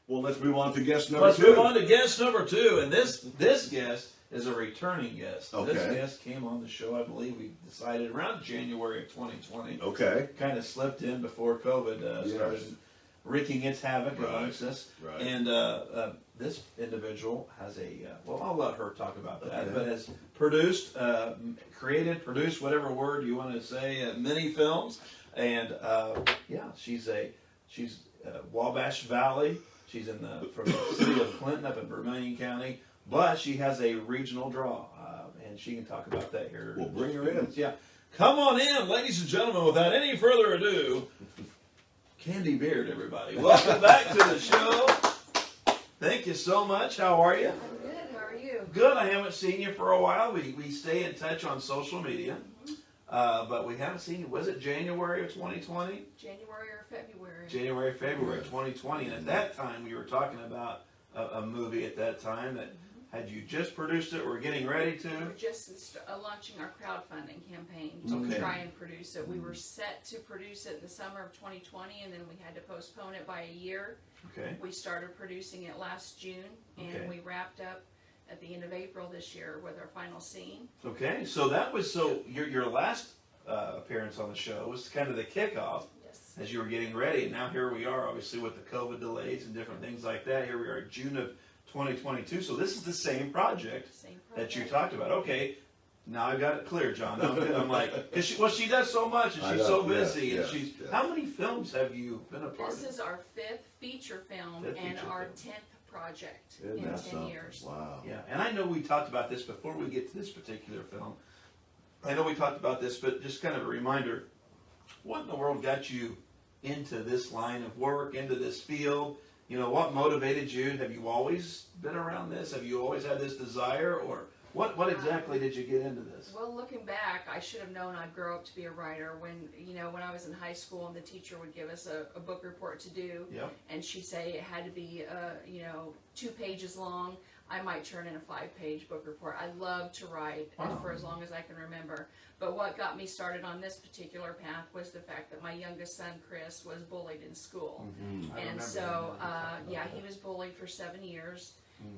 Well, let's move on to guest number Let's two. move on to guest number two, and this guest is a returning guest. Okay. This guest came on the show, I believe we decided around January of 2020. Okay. Kind of slipped in before COVID started wreaking its havoc amongst us. Right. And this individual has well, I'll let her talk about that, Okay. but has produced, produced, whatever word you want to say, many films. And she's Wabash Valley. She's from the city of Clinton up in Vermilion County, but she has a regional draw, and she can talk about that here. We'll bring her in. Yeah. Come on in, ladies and gentlemen, without any further ado, Candy Beard, everybody. Welcome back to the show. Thank you so much. How are you? I'm good. How are you? Good. I haven't seen you for a while. We stay in touch on social media, but we haven't seen you. Was it January of 2020? January or February? January, February of 2020. And at that time, we were talking about a movie at that time that had you just produced it, or getting ready to? We're just launching our crowdfunding campaign to Okay. try and produce it. We were set to produce it in the summer of 2020, and then we had to postpone it by a year. Okay. We started producing it last June, and Okay. we wrapped up at the end of April this year with our final scene. Okay. So your last appearance on the show was kind of the kickoff Yes. as you were getting ready. And now here we are, obviously, with the COVID delays and different things like that. Here we are in June of 2022. So this is the same project Same that you project. talked about. Okay. Now I've got it clear, John. I'm like, cause she does so much, and I she's know, so busy, yeah, and she's. yeah. How many films have you been a part This of? is our 5th feature film Fifth and feature our film. 10th project Isn't in that 10 something? years. Wow. Yeah, and I know we talked about this before we get to this particular film. I know we talked about this, but just kind of a reminder, what in the world got you into this line of work, into this field? You know, what motivated you? Have you always been around this? Have you always had this desire? Or what exactly did you get into this? Well, looking back, I should have known I'd grow up to be a writer. When I was in high school and the teacher would give us a book report to do, Yep. and she'd say it had to be, 2 pages long, I might turn in a 5-page book report. I love to write Wow. for as long as I can remember. But what got me started on this particular path was the fact that my youngest son, Chris, was bullied in school. I And remember so, that. he was bullied for 7 years.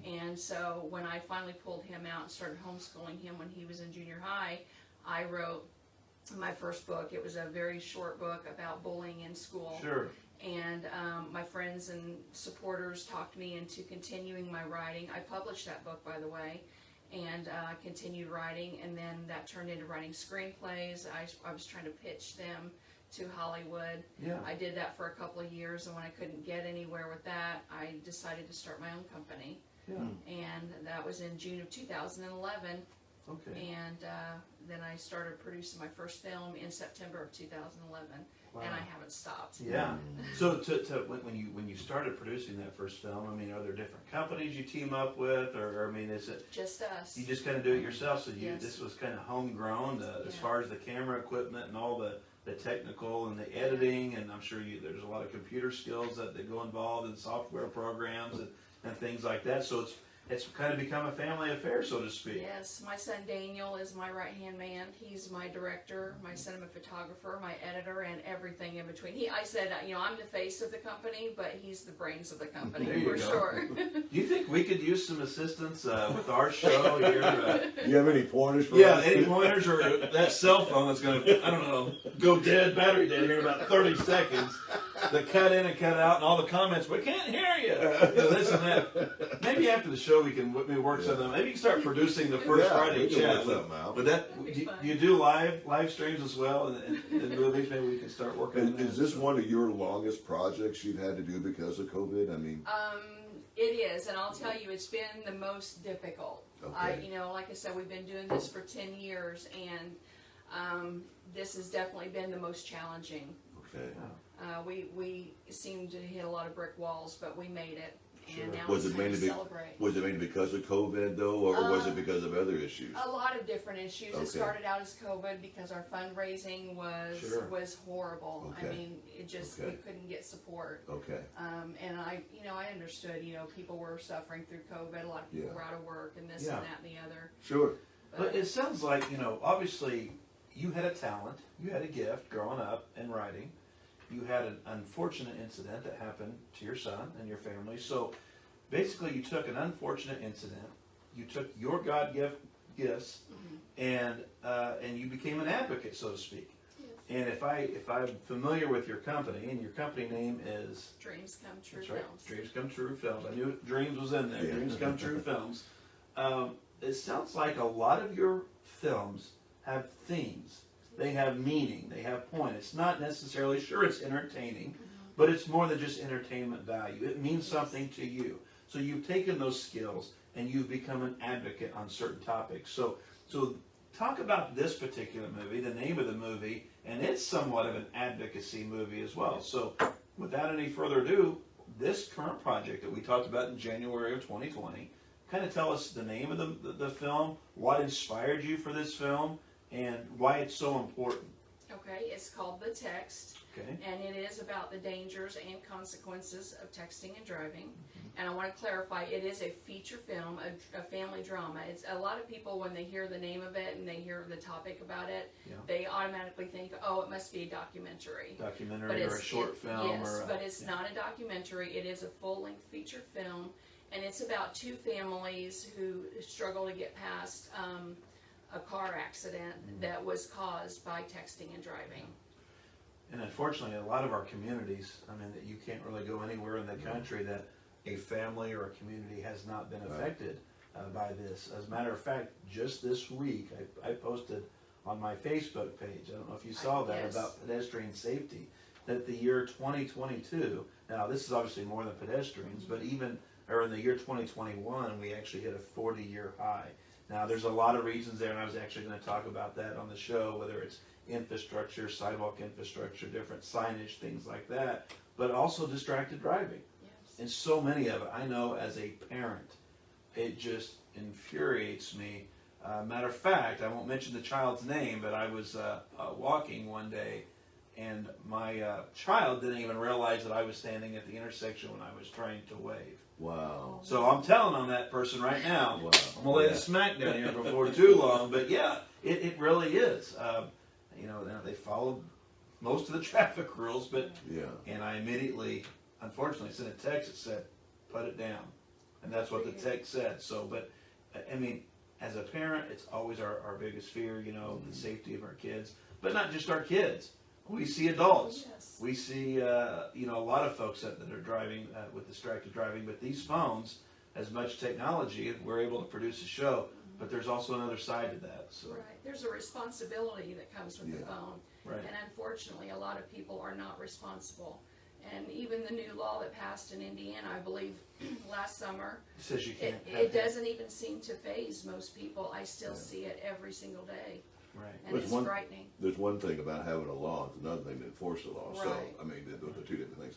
And so when I finally pulled him out and started homeschooling him when he was in junior high, I wrote my first book. It was a very short book about bullying in school. Sure. And my friends and supporters talked me into continuing my writing. I published that book, by the way, and continued writing. And then that turned into writing screenplays. I was trying to pitch them to Hollywood. Yeah. I did that for a couple of years, and when I couldn't get anywhere with that, I decided to start my own company. Yeah. And that was in June of 2011. Okay. And then I started producing my first film in September of 2011, Wow. and I haven't stopped. Yeah. So when you started producing that first film, I mean, are there different companies you team up with, or I mean, is it Just us. you just kind of do it yourself? So Yes. this was kind of homegrown as Yeah. far as the camera equipment and all the technical and the editing, and I'm sure there's a lot of computer skills that go involved in software programs and things like that. So it's kind of become a family affair, so to speak. Yes, my son Daniel is my right-hand man. He's my director, my cinematographer, my editor, and everything in between. I said, I'm the face of the company, but he's the brains of the company, There you for go. sure. Do you think we could use some assistance with our show here? Do you have any pointers for Yeah, us? any pointers or that cell phone that's going to, I don't know, go dead, battery dead here in about 30 seconds. The cut in and cut out and all the comments, we can't hear you. This and that. Maybe after the show we can work something. Maybe you can start producing the first Yeah, Friday we can chat. work something out. But that That'd be do fun. you do live streams as well and movies? Maybe we can start working on that. Is this one of your longest projects you've had to do because of COVID? I mean, It is, and I'll tell you, it's been the most difficult. Okay. Like I said, we've been doing this for 10 years, and this has definitely been the most challenging. okay. We seemed to hit a lot of brick walls, but we made it, Sure. and now Was it's it time to mainly celebrate. Was it mainly because of COVID though, or was it because of other issues? A lot of different issues. Okay. It started out as COVID because our fundraising was Sure. horrible. I Okay. mean, it just Okay. we couldn't get support. Okay. And I understood. People were suffering through COVID. A lot of people Yeah. were out of work, and this Yeah. and that and the other. Sure. But it sounds like, obviously you had a talent, you had a gift growing up in writing, you had an unfortunate incident that happened to your son and your family. So basically, you took an unfortunate incident, you took your God-given gifts, and you became an advocate, so to speak. And if I'm familiar with your company, and your company name is Dreams Come True that's right, Films. Dreams Come True Films. I knew Dreams was in there. Yeah. Dreams Come True Films. It sounds like a lot of your films have themes. They have meaning. They have point. It's not necessarily, sure, it's entertaining, but it's more than just entertainment value. It means something to you. So you've taken those skills and you've become an advocate on certain topics. So talk about this particular movie, the name of the movie, and it's somewhat of an advocacy movie as well. So without any further ado, this current project that we talked about in January of 2020, kind of tell us the name of the film, what inspired you for this film, and why it's so important. Okay, it's called The Text, Okay. and it is about the dangers and consequences of texting and driving. And I want to clarify, it is a feature film, a family drama. It's a lot of people, when they hear the name of it and they hear the topic about it, Yeah. they automatically think, oh, it must be a documentary. Documentary or a short film. Yes, or a, but it's yeah. not a documentary. It is a full-length feature film, and it's about two families who struggle to get past a car accident that was caused by texting and driving. And unfortunately, a lot of our communities, I mean, that you can't really go anywhere in the country that a family or a community has not been affected by this. As a matter of fact, just this week, I posted on my Facebook page, I don't know if you saw that, Yes. about pedestrian safety, that the year 2022, now this is obviously more than pedestrians, but even, or in the year 2021, we actually hit a 40-year high. Now, there's a lot of reasons there, and I was actually going to talk about that on the show, whether it's infrastructure, sidewalk infrastructure, different signage, things like that, but also distracted driving. Yes. And so many of it, I know as a parent, it just infuriates me. Matter of fact, I won't mention the child's name, but I was walking one day, and my child didn't even realize that I was standing at the intersection when I was trying to wave. Wow. So I'm telling on that person right now. Wow. I'm gonna lay the smack down here before too long, but yeah, it really is. You know, they followed most of the traffic rules, but Yeah. and I immediately, unfortunately, sent a text that said, "Put it down," and that's what the text said. So, but I mean, as a parent, it's always our biggest fear, you know, the safety of our kids, but not just our kids. We see adults. Yes. We see, you know, a lot of folks that are driving with distracted driving, but these phones, as much technology, we're able to produce a show, but there's also another side to that. So, Right. There's a responsibility that comes with the Yeah. phone. right. And unfortunately, a lot of people are not responsible. And even the new law that passed in Indiana, I believe, last summer, It says you can't. it doesn't even seem to faze most people. I still Yeah. see it every single day, Right. and There's it's one- frightening. There's one thing about having a law, it's another thing to enforce the law. So, Right. I mean, those are two different things.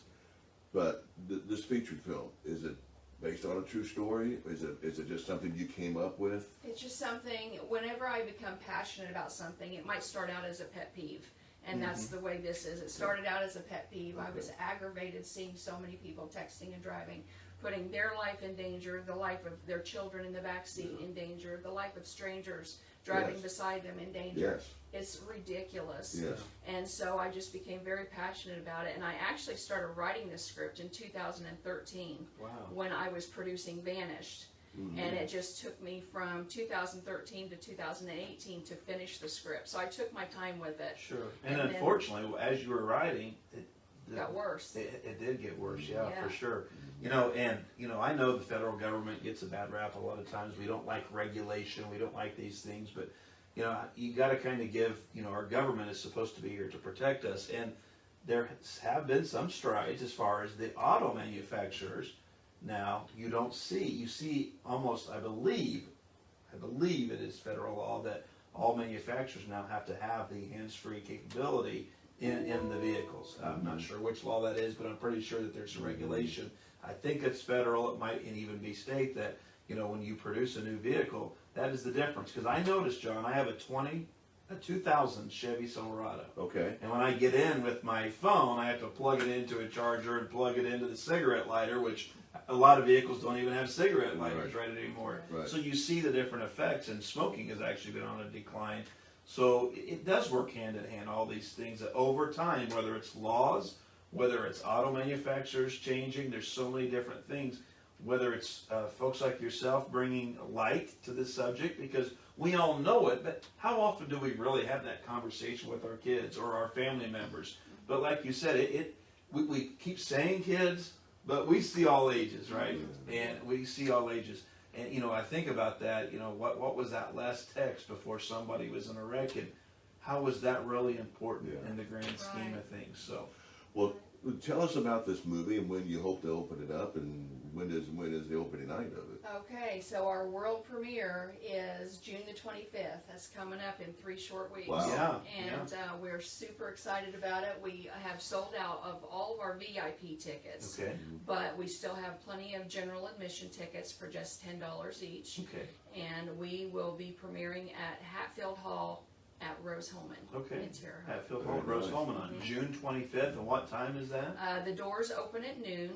But this featured film, is it based on a true story? Is it just something you came up with? It's just something, whenever I become passionate about something, it might start out as a pet peeve. And that's the way this is. It started out as a pet peeve. I was aggravated seeing so many people texting and driving, putting their life in danger, the life of their children in the back seat in danger, the life of strangers driving Yes. beside them in danger. Yes. It's ridiculous. Yes. And so I just became very passionate about it. And I actually started writing this script in 2013 Wow. when I was producing Vanished. Mm-hmm. And it just took me from 2013 to 2018 to finish the script. So I took my time with it. Sure. And And then- unfortunately, as you were writing, it Got worse. It did get worse, yeah, Yeah. for sure. You know, and you know, I know the federal government gets a bad rap a lot of times. We don't like regulation. We don't like these things, but you know, you got to kind of give. You know, our government is supposed to be here to protect us, and there have been some strides as far as the auto manufacturers. Now, you don't see. You see almost. I believe it is federal law that all manufacturers now have to have the hands-free capability in the vehicles. I'm not sure which law that is, but I'm pretty sure that there's a regulation. I think it's federal. It might even be state that, you know, when you produce a new vehicle, that is the difference. Because I noticed, John, I have a 2000 Chevy Silverado. Okay. And when I get in with my phone, I have to plug it into a charger and plug it into the cigarette lighter, which a lot of vehicles don't even have cigarette lighters right anymore. Right. So you see the different effects, and smoking has actually been on a decline. So it does work hand in hand, all these things that over time, whether it's laws whether it's auto manufacturers changing, there's so many different things, whether it's folks like yourself bringing light to this subject, because we all know it, but how often do we really have that conversation with our kids or our family members? But like you said, we keep saying kids, but we see all ages, right? And we see all ages. And, you know, I think about that, you know, what was that last text before somebody was in a wreck, and how was that really important in the grand scheme of things? So, Well, tell us about this movie and when you hope to open it up, and when is the opening night of it? Okay, so our world premiere is June the 25th. That's coming up in 3 short weeks. Wow. And we're super excited about it. We have sold out of all of our VIP tickets, okay, but we still have plenty of general admission tickets for just $10 each. okay, And we will be premiering at Hatfield Hall at Rose Holman okay. in Terre Haute. Hatfield Hall, Rose Holman on June 25th, and what time is that? The doors open at noon.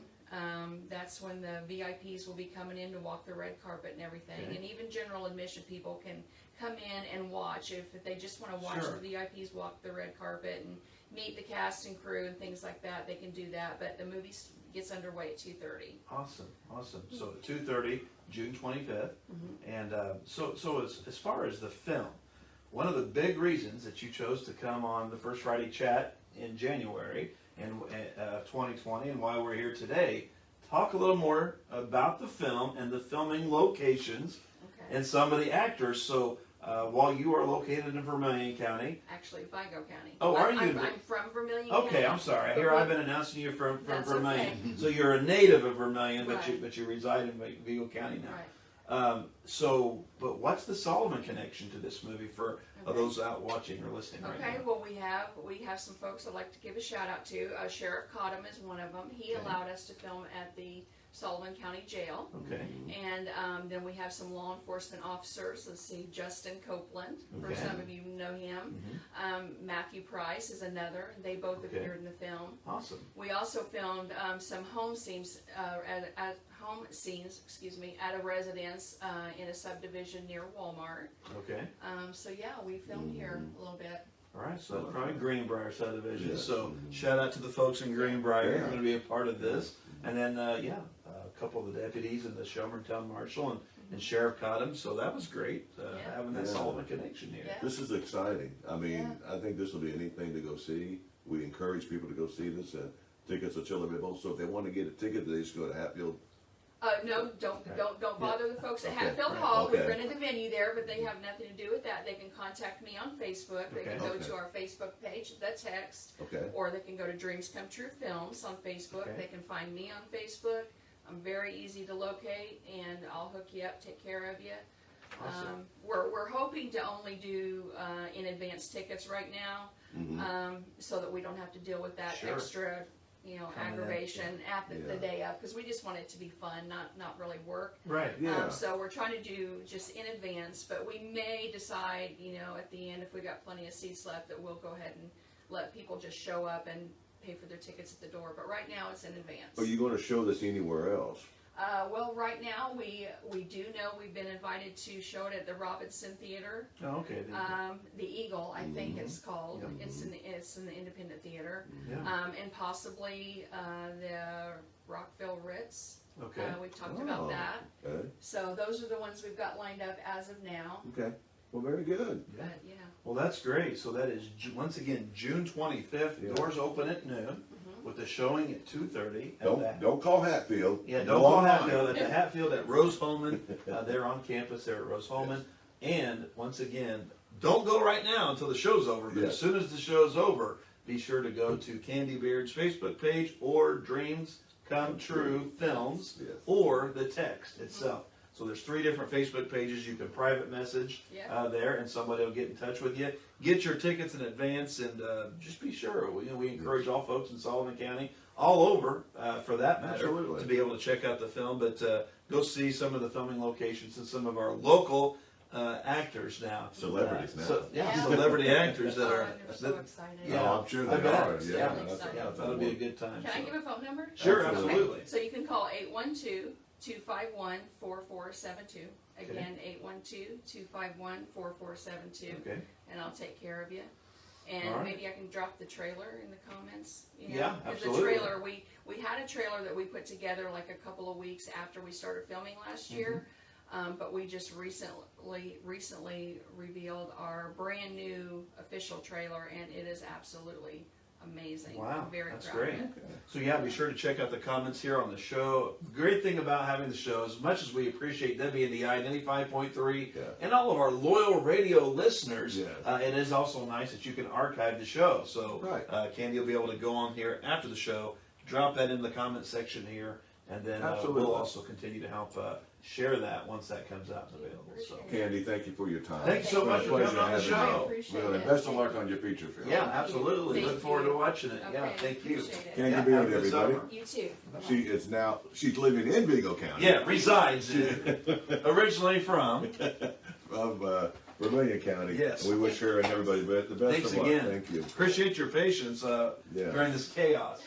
That's when the VIPs will be coming in to walk the red carpet and everything. Okay. And even general admission people can come in and watch. If they just want to watch Sure. the VIPs walk the red carpet and meet the cast and crew and things like that, they can do that. But the movie gets underway at 2:30. Awesome, awesome. So 2:30, June 25th. And so as far as the film, one of the big reasons that you chose to come on the First Friday Chat in January in 2020, and why we're here today, talk a little more about the film and the filming locations Okay. and some of the actors. So while you are located in Vermilion County, Actually, Vigo County. Oh, are you? I'm from Vermilion County. okay, I'm sorry. Here I've been announcing you from That's Vermilion. So you're a native of Vermilion, Right. but you reside in Vigo County now. Right. But what's the Solomon connection to this movie for Okay. those out watching or listening right Okay, now? well, we have some folks I'd like to give a shout out to. Sheriff Cottam is one of them. He Okay. allowed us to film at the Sullivan County Jail. Okay, And then we have some law enforcement officers. Let's see, Justin Copeland, for Okay. some of you know him. Matthew Price is another. They both Okay. appeared in the film. awesome. We also filmed some home scenes at a residence in a subdivision near Walmart. Okay, So yeah, we filmed here a little bit. all right. So that's probably Greenbrier subdivision. Yes. So shout out to the folks in Greenbrier who are Yeah. going to be a part of this. And then a couple of the deputies and the Shelburne Town Marshal and Sheriff Cottam. So that was great Yeah. having that Yeah. Solomon connection here. Yeah. This is exciting. I mean, I think this will be anything to go see. We encourage people to go see this. Tickets are still available, so if they want to get a ticket, they just go to Hatfield. No, don't bother the folks at Okay, Hatfield right, Hall. We okay. rented the venue there, but they have nothing to do with that. They can contact me on Facebook. They can Okay. go Okay. to our Facebook page, The Text, Okay. or they can go to Dreams Come True Films on Facebook. Okay. They can find me on Facebook. I'm very easy to locate, and I'll hook you up, take care of you. Awesome. We're hoping to only do in advance tickets right now, so that we don't have to deal with that Sure. extra, Coming in. aggravation at the Yeah. day of, because we just want it to be fun, not really work. Right. Yeah. So we're trying to do just in advance, but we may decide, at the end, if we got plenty of seats left, that we'll go ahead and let people just show up and pay for their tickets at the door. But right now, it's in advance. Are you going to show this anywhere else? Well, right now, we do know we've been invited to show it at the Robinson Theater. Oh, okay. The Eagle, I think it's called. Yep. It's in the Independent Theater. Yeah. And possibly the Rockville Ritz. Okay. We've talked Oh. about that. Okay. So those are the ones we've got lined up as of now. Okay. Well, very good. Yeah. But yeah, Well, that's great. So that is once again June 25th. Yeah. Doors open at noon with the showing at 2:30. Don't call Hatfield. Yeah, Go don't call online. Hatfield at the Hatfield at Rose Holman. They're on campus there at Rose Holman. And once again, don't go right now until the show's over. But Yes. as soon as the show's over, be sure to go to Candy Beard's Facebook page or Dreams Come True Films Yes. or the text itself. So there's 3 different Facebook pages you can private message Yeah. there, and somebody will get in touch with you. Get your tickets in advance, and just be sure. We encourage all folks in Sullivan County, all over for that matter, Absolutely. to be able to check out the film. But go see some of the filming locations and some of our local actors now. Celebrities now. Yeah. Celebrity actors that Oh, are. they're so that- excited. Yeah. Oh, I'm sure I they bet. are. Yeah, Yeah, really that's excited. That'll be a good time. Can I so. give a phone number? Sure, Absolutely. absolutely. So you can call 812-251-4472. Again, 812-251-4472. Okay. And I'll take care of you. And All right. maybe I can drop the trailer in the comments. You know? Yeah, 'Cause absolutely. The trailer, we had a trailer that we put together like a couple of weeks after we started filming last year. But we just recently revealed our brand new official trailer, and it is absolutely amazing. Wow, I'm very that's proud great. of it. So yeah, be sure to check out the comments here on the show. Great thing about having the show, as much as we appreciate WNDI 95.3 Yeah. and all of our loyal radio listeners, Yeah. it is also nice that you can archive the show. So Right. Candy will be able to go on here after the show, drop that in the comment section here, and then Absolutely. we'll also continue to help share that once that comes out and available. So Candy, thank you for your time. Thank you so It's been a much for pleasure coming on the having you. I show. appreciate Well, it. best of luck on your feature film. Yeah, absolutely. Thank Look forward you. to watching it. Yeah, Okay, thank you. appreciate it. Candy Yeah, Beard, have a good everybody. summer. You too. She's living in Vigo County. Yeah, resides originally from. Of Vermilion County. Yes. And we wish her and everybody the best Thanks of luck. again. Thank you. Appreciate your patience Yeah. during this chaos.